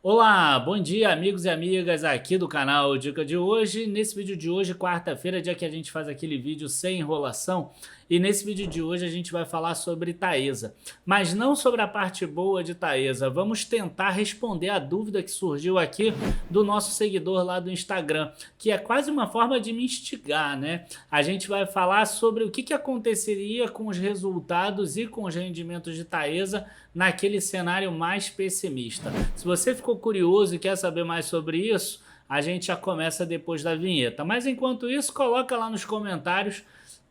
Olá, bom dia amigos e amigas aqui do canal Dica de Hoje. Nesse vídeo de hoje, quarta-feira, dia que a gente faz aquele vídeo sem enrolação, e nesse vídeo de hoje a gente vai falar sobre Taesa, mas não sobre a parte boa de Taesa. Vamos tentar responder a dúvida que surgiu aqui do nosso seguidor lá do Instagram, que é quase uma forma de me instigar, né? A gente vai falar sobre o que aconteceria com os resultados e com os rendimentos de Taesa naquele cenário mais pessimista. Se você ficou curioso e quer saber mais sobre isso, a gente já começa depois da vinheta. Mas enquanto isso, coloca lá nos comentários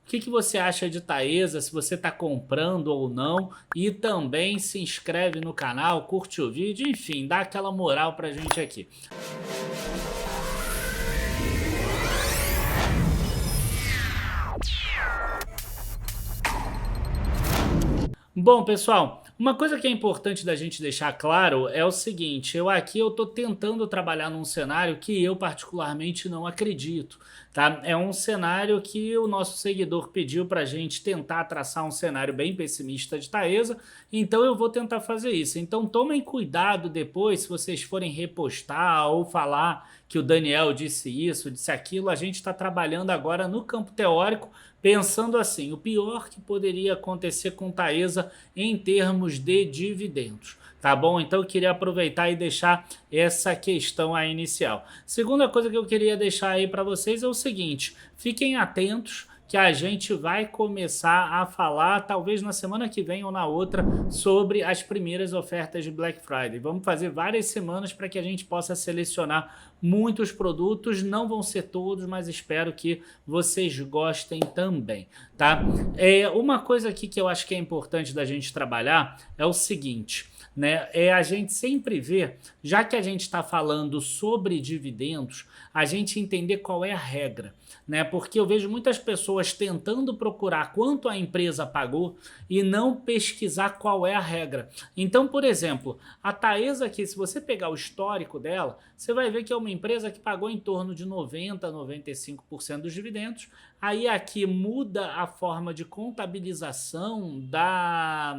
o que você acha de Taesa, se você está comprando ou não, e também se inscreve no canal, curte o vídeo, enfim, dá aquela moral pra gente aqui. Bom, pessoal, uma coisa que é importante da gente deixar claro é o seguinte: eu tô tentando trabalhar num cenário que eu particularmente não acredito, tá? É um cenário que o nosso seguidor pediu pra gente tentar traçar um cenário bem pessimista de Taesa, então eu vou tentar fazer isso. Então tomem cuidado depois, se vocês forem repostar ou falar que o Daniel disse isso, disse aquilo. A gente está trabalhando agora no campo teórico, pensando assim: o pior que poderia acontecer com Taesa em termos de dividendos, tá bom? Então eu queria aproveitar e deixar essa questão aí inicial. Segunda coisa que eu queria deixar aí para vocês é o seguinte: fiquem atentos que a gente vai começar a falar, talvez na semana que vem ou na outra, sobre as primeiras ofertas de Black Friday. Vamos fazer várias semanas para que a gente possa selecionar muitos produtos. Não vão ser todos, mas espero que vocês gostem também, tá? Uma coisa aqui que eu acho que é importante da gente trabalhar é o seguinte, né? A gente sempre vê, já que a gente está falando sobre dividendos, a gente entender qual é a regra, né? Porque eu vejo muitas pessoas tentando procurar quanto a empresa pagou e não pesquisar qual é a regra. Então, por exemplo, a Taesa aqui, se você pegar o histórico dela, você vai ver que é uma empresa que pagou em torno de 90% a 95% dos dividendos. Aí aqui muda a forma de contabilização da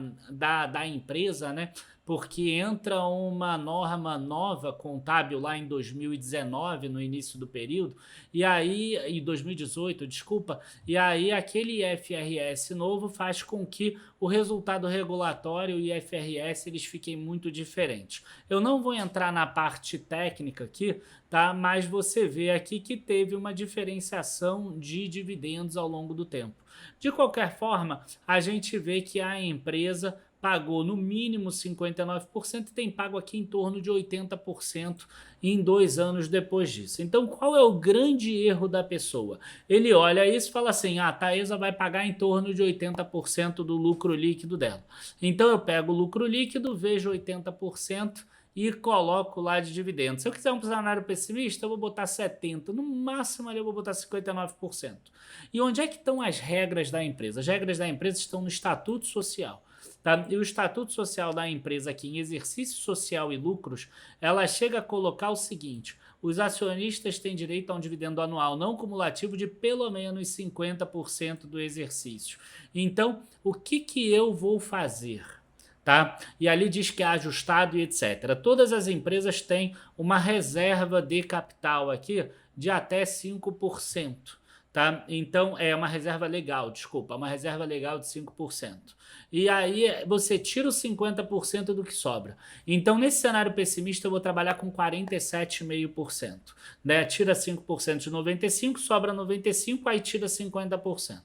empresa, né? Porque entra uma norma nova contábil lá em 2019, no início do período, e aí, em 2018, desculpa, e aí aquele IFRS novo faz com que o resultado regulatório e IFRS eles fiquem muito diferentes. Eu não vou entrar na parte técnica aqui, tá? Mas você vê aqui que teve uma diferenciação de dividendos ao longo do tempo. De qualquer forma, a gente vê que a empresa pagou no mínimo 59% e tem pago aqui em torno de 80% em 2 anos depois disso. Então, qual é o grande erro da pessoa? Ele olha isso e fala assim: a Taesa vai pagar em torno de 80% do lucro líquido dela. Então, eu pego o lucro líquido, vejo 80% e coloco lá de dividendos. Se eu quiser um cenário pessimista, eu vou botar 70%, no máximo ali eu vou botar 59%. E onde é que estão as regras da empresa? As regras da empresa estão no Estatuto Social. Tá? E o Estatuto Social da empresa aqui, em exercício social e lucros, ela chega a colocar o seguinte: os acionistas têm direito a um dividendo anual não cumulativo de pelo menos 50% do exercício. Então, o que eu vou fazer? Tá? E ali diz que é ajustado e etc. Todas as empresas têm uma reserva de capital aqui de até 5%. Tá? Então, é uma reserva legal, desculpa, uma reserva legal de 5%. E aí você tira os 50% do que sobra. Então, nesse cenário pessimista, eu vou trabalhar com 47,5%. Né? Tira 5% de 95%, sobra 95%, aí tira 50%.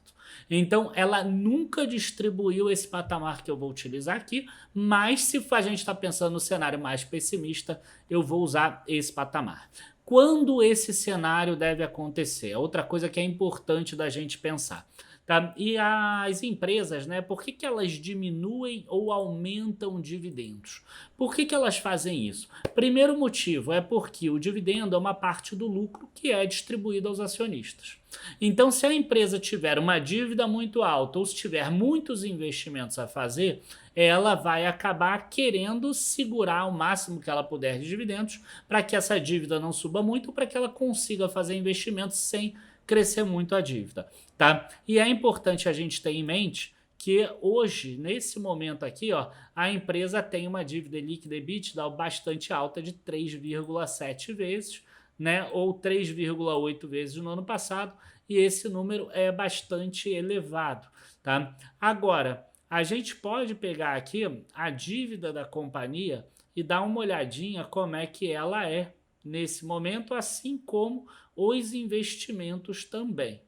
Então, ela nunca distribuiu esse patamar que eu vou utilizar aqui, mas se a gente está pensando no cenário mais pessimista, eu vou usar esse patamar. Quando esse cenário deve acontecer? Outra coisa que é importante da gente pensar. Tá? E as empresas, né, por que elas diminuem ou aumentam dividendos? Por que elas fazem isso? Primeiro motivo é porque o dividendo é uma parte do lucro que é distribuído aos acionistas. Então, se a empresa tiver uma dívida muito alta ou se tiver muitos investimentos a fazer, ela vai acabar querendo segurar o máximo que ela puder de dividendos para que essa dívida não suba muito, para que ela consiga fazer investimentos sem crescer muito a dívida, tá? E é importante a gente ter em mente que hoje, nesse momento aqui, ó, a empresa tem uma dívida líquida EBITDA bastante alta de 3,7 vezes, né, ou 3,8 vezes no ano passado, e esse número é bastante elevado, tá? Agora, a gente pode pegar aqui a dívida da companhia e dar uma olhadinha como é que ela é nesse momento, assim como os investimentos também.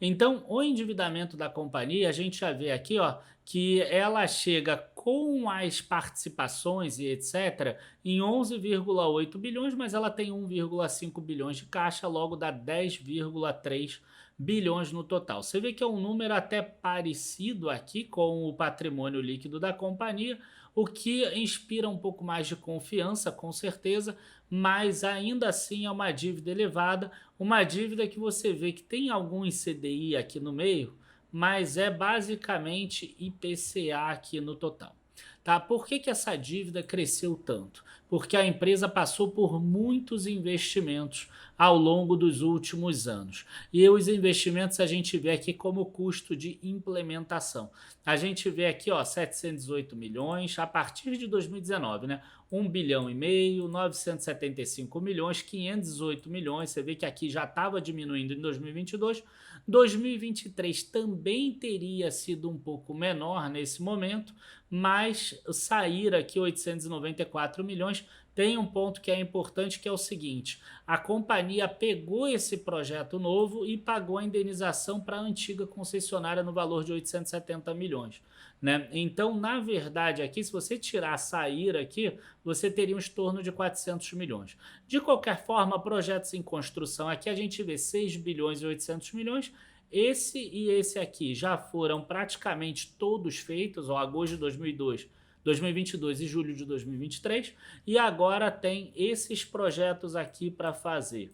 Então, o endividamento da companhia, a gente já vê aqui, ó, que ela chega com as participações e etc. em 11,8 bilhões, mas ela tem 1,5 bilhões de caixa, logo dá 10,3 bilhões no total. Você vê que é um número até parecido aqui com o patrimônio líquido da companhia, o que inspira um pouco mais de confiança, com certeza, mas ainda assim é uma dívida elevada, uma dívida que você vê que tem algum CDI aqui no meio, mas é basicamente IPCA aqui no total. Tá? Por que essa dívida cresceu tanto? Porque a empresa passou por muitos investimentos ao longo dos últimos anos. E os investimentos a gente vê aqui como custo de implementação. A gente vê aqui, ó, 718 milhões a partir de 2019, né? 1 bilhão e meio, 975 milhões, 518 milhões. Você vê que aqui já estava diminuindo em 2022. 2023 também teria sido um pouco menor nesse momento, mas sair aqui 894 milhões. Tem um ponto que é importante, que é o seguinte: a companhia pegou esse projeto novo e pagou a indenização para a antiga concessionária no valor de 870 milhões. Né? Então, na verdade, aqui, se você tirar sair aqui, você teria um estorno de 400 milhões. De qualquer forma, projetos em construção, aqui a gente vê 6 bilhões e 800 milhões. Esse e esse aqui já foram praticamente todos feitos, ó, agosto de 2022 e julho de 2023, e agora tem esses projetos aqui para fazer.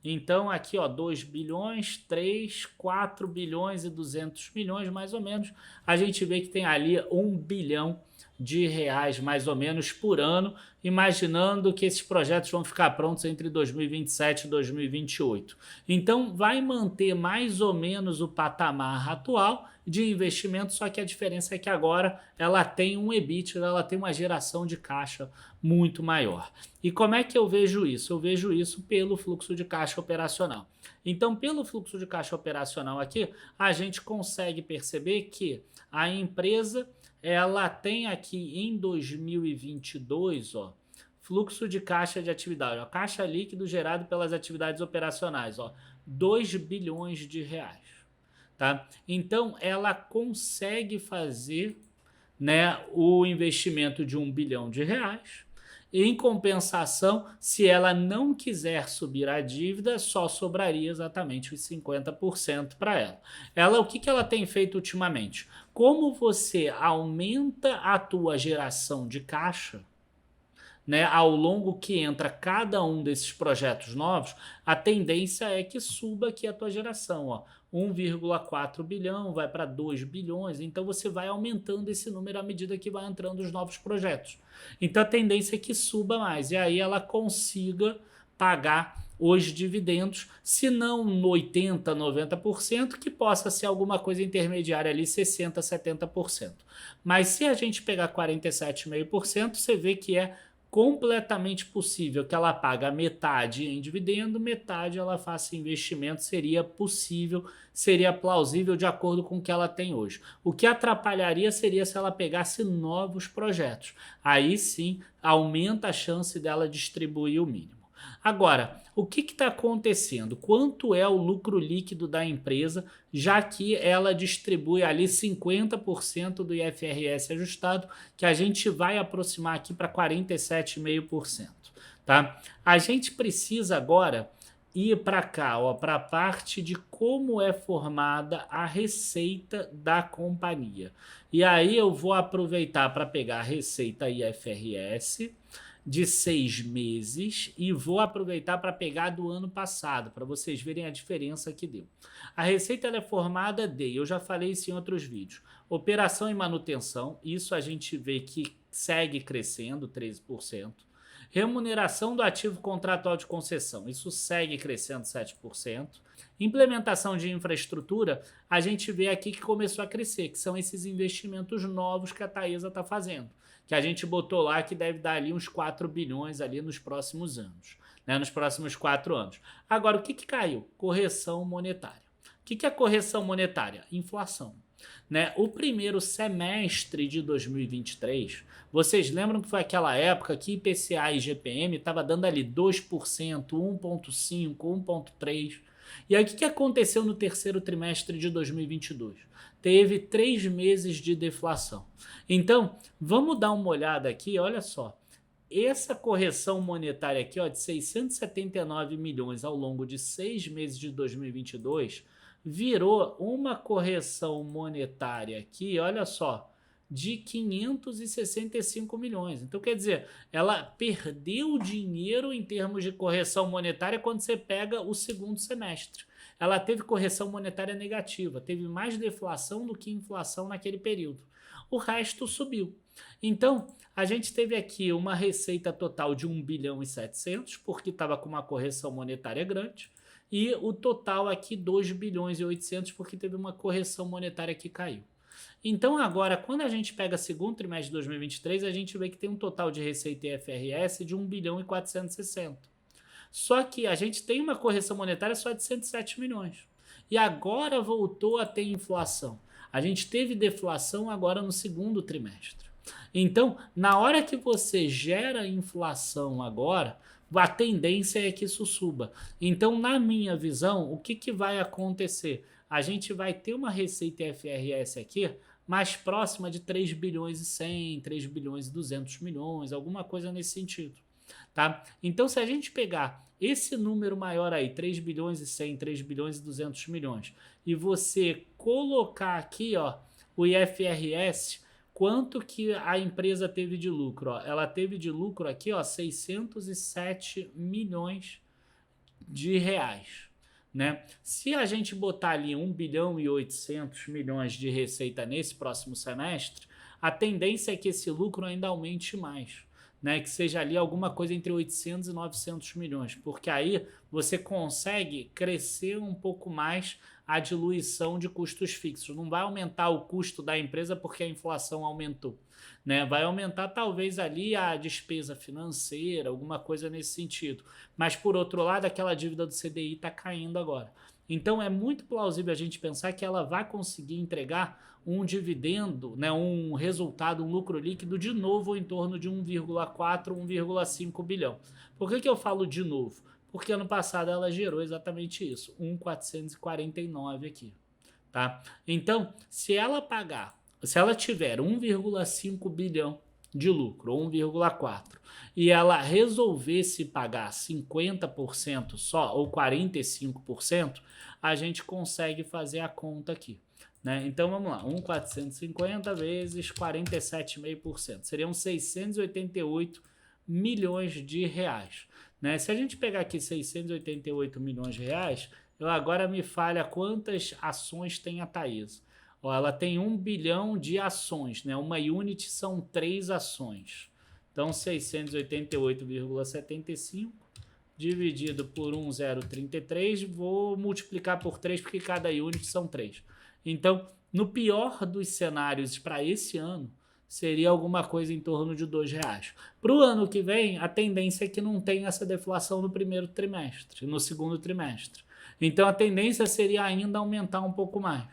Então aqui, ó, 2 bilhões, 3, 4 bilhões e 200 milhões mais ou menos. A gente vê que tem ali 1 bilhão de reais mais ou menos por ano, imaginando que esses projetos vão ficar prontos entre 2027 e 2028. Então vai manter mais ou menos o patamar atual de investimento, só que a diferença é que agora ela tem um EBITDA, ela tem uma geração de caixa muito maior. E como é que eu vejo isso? Eu vejo isso pelo fluxo de caixa operacional. Então, pelo fluxo de caixa operacional aqui, a gente consegue perceber que a empresa ela tem aqui em 2022, ó, fluxo de caixa de atividade, ó, caixa líquido gerado pelas atividades operacionais, ó, 2 bilhões de reais. Tá? Então, ela consegue fazer, né, o investimento de 1 bilhão de reais. Em compensação, se ela não quiser subir a dívida, só sobraria exatamente os 50% para ela. Ela, o que ela tem feito ultimamente? Como você aumenta a tua geração de caixa, né, ao longo que entra cada um desses projetos novos, a tendência é que suba aqui a tua geração, ó. 1,4 bilhão vai para 2 bilhões, então você vai aumentando esse número à medida que vai entrando os novos projetos. Então a tendência é que suba mais, e aí ela consiga pagar os dividendos, se não no 80%, 90%, que possa ser alguma coisa intermediária ali, 60%, 70%. Mas se a gente pegar 47,5%, você vê que é completamente possível que ela pague metade em dividendo, metade ela faça investimento, seria possível, seria plausível de acordo com o que ela tem hoje. O que atrapalharia seria se ela pegasse novos projetos. Aí sim, aumenta a chance dela distribuir o mínimo. Agora, o que está acontecendo? Quanto é o lucro líquido da empresa, já que ela distribui ali 50% do IFRS ajustado, que a gente vai aproximar aqui para 47,5%. Tá? A gente precisa agora ir para cá, para a parte de como é formada a receita da companhia. E aí eu vou aproveitar para pegar a receita IFRS de 6 meses e vou aproveitar para pegar do ano passado, para vocês verem a diferença que deu. A receita ela é formada de, eu já falei isso em outros vídeos, operação e manutenção, isso a gente vê que segue crescendo, 13%. Remuneração do ativo contratual de concessão, isso segue crescendo 7%. Implementação de infraestrutura, a gente vê aqui que começou a crescer, que são esses investimentos novos que a Taesa está fazendo, que a gente botou lá que deve dar ali uns 4 bilhões ali nos próximos anos, né, nos próximos 4 anos. Agora, o que caiu? Correção monetária. O que é correção monetária? Inflação. Né? O primeiro semestre de 2023, vocês lembram que foi aquela época que IPCA e GPM estava dando ali 2%, 1,5%, 1,3%. E aí o que aconteceu no terceiro trimestre de 2022? Teve 3 meses de deflação. Então, vamos dar uma olhada aqui, olha só. Essa correção monetária aqui, ó, de 679 milhões ao longo de 6 meses de 2022, virou uma correção monetária aqui, olha só, de 565 milhões. Então, quer dizer, ela perdeu dinheiro em termos de correção monetária quando você pega o segundo semestre. Ela teve correção monetária negativa, teve mais deflação do que inflação naquele período. O resto subiu. Então, a gente teve aqui uma receita total de 1 bilhão e 700, porque estava com uma correção monetária grande, e o total aqui 2 bilhões e 800, porque teve uma correção monetária que caiu. Então agora, quando a gente pega segundo trimestre de 2023, a gente vê que tem um total de receita IFRS de 1 bilhão e 460. Só que a gente tem uma correção monetária só de 107 milhões. E agora voltou a ter inflação. A gente teve deflação agora no segundo trimestre. Então, na hora que você gera inflação agora, a tendência é que isso suba. Então, na minha visão, o que vai acontecer? A gente vai ter uma receita IFRS aqui mais próxima de 3 bilhões e 100, 3 bilhões e 200 milhões, alguma coisa nesse sentido. Tá? Então, se a gente pegar esse número maior aí, 3 bilhões e 100, 3 bilhões e 200 milhões, e você colocar aqui, ó, o IFRS, quanto que a empresa teve de lucro? Ó? Ela teve de lucro aqui, ó, 607 milhões de reais. Né? Se a gente botar ali 1 bilhão e 800 milhões de receita nesse próximo semestre, a tendência é que esse lucro ainda aumente mais. Né, que seja ali alguma coisa entre 800 e 900 milhões, porque aí você consegue crescer um pouco mais a diluição de custos fixos. Não vai aumentar o custo da empresa porque a inflação aumentou. Né? Vai aumentar talvez ali a despesa financeira, alguma coisa nesse sentido. Mas por outro lado, aquela dívida do CDI está caindo agora. Então é muito plausível a gente pensar que ela vai conseguir entregar um dividendo, né, um resultado, um lucro líquido de novo em torno de 1,4, 1,5 bilhão. Por que eu falo de novo? Porque ano passado ela gerou exatamente isso, 1,449 aqui. Tá? Então, se ela tiver 1,5 bilhão de lucro, ou 1,4, e ela resolvesse pagar 50% só, ou 45%, a gente consegue fazer a conta aqui. Né? Então vamos lá, 1,450 vezes 47,5%, seriam 688 milhões de reais. Né? Se a gente pegar aqui 688 milhões de reais, eu agora me falha quantas ações tem a Taesa. Ó, ela tem 1 bilhão de ações, né? Uma unit são 3 ações. Então 688,75 dividido por 1,033, vou multiplicar por 3 porque cada unit são 3. Então, no pior dos cenários para esse ano, seria alguma coisa em torno de R$2. Para o ano que vem, a tendência é que não tenha essa deflação no primeiro trimestre, no segundo trimestre. Então, a tendência seria ainda aumentar um pouco mais.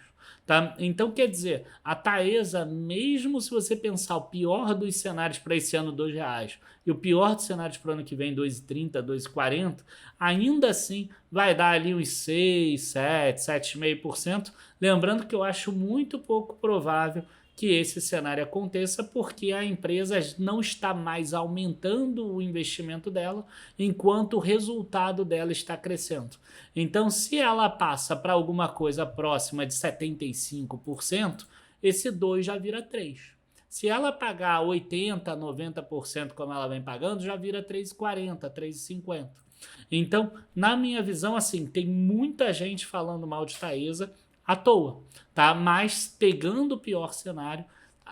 Tá? Então, quer dizer, a Taesa, mesmo se você pensar o pior dos cenários para esse ano, R$2, e o pior dos cenários para o ano que vem, 2,30, 2,40, ainda assim vai dar ali uns 6, 7, 7,5%. Lembrando que eu acho muito pouco provável que esse cenário aconteça porque a empresa não está mais aumentando o investimento dela enquanto o resultado dela está crescendo. Então, se ela passa para alguma coisa próxima de 75%, esse 2 já vira 3. Se ela pagar 80%, 90% como ela vem pagando, já vira 3,40, 3,50. Então, na minha visão, assim, tem muita gente falando mal de Taesa à toa, tá? Mas pegando o pior cenário,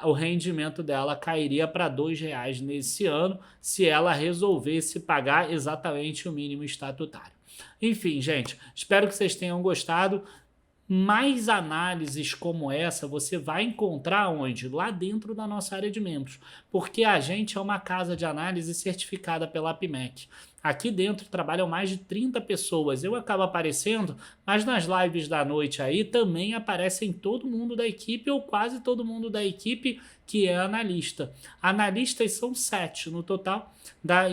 o rendimento dela cairia para R$ 2 nesse ano, se ela resolvesse pagar exatamente o mínimo estatutário. Enfim, gente, espero que vocês tenham gostado. Mais análises como essa você vai encontrar onde? Lá dentro da nossa área de membros, porque a gente é uma casa de análise certificada pela APMEC. Aqui dentro trabalham mais de 30 pessoas, eu acabo aparecendo, mas nas lives da noite aí também aparecem todo mundo da equipe ou quase todo mundo da equipe que é analista. Analistas são 7 no total,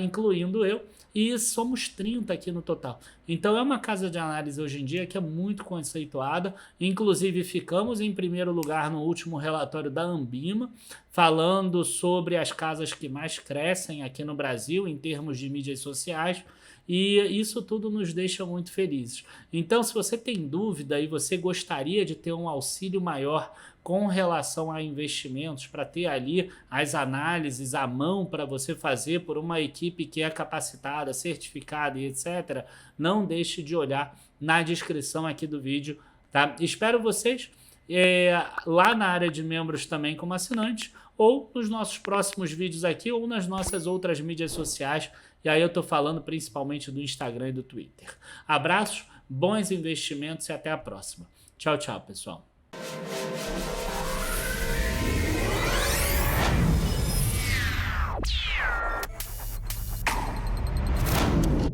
incluindo eu, e somos 30 aqui no total. Então é uma casa de análise hoje em dia que é muito conceituada, inclusive ficamos em primeiro lugar no último relatório da Ambima, falando sobre as casas que mais crescem aqui no Brasil em termos de mídias sociais, e isso tudo nos deixa muito felizes. Então, se você tem dúvida e você gostaria de ter um auxílio maior com relação a investimentos, para ter ali as análises à mão para você fazer por uma equipe que é capacitada, certificada e etc., não deixe de olhar na descrição aqui do vídeo, tá? Espero vocês lá na área de membros também como assinante, ou nos nossos próximos vídeos aqui, ou nas nossas outras mídias sociais, e aí eu tô falando principalmente do Instagram e do Twitter. Abraços, bons investimentos e até a próxima. Tchau, tchau, pessoal.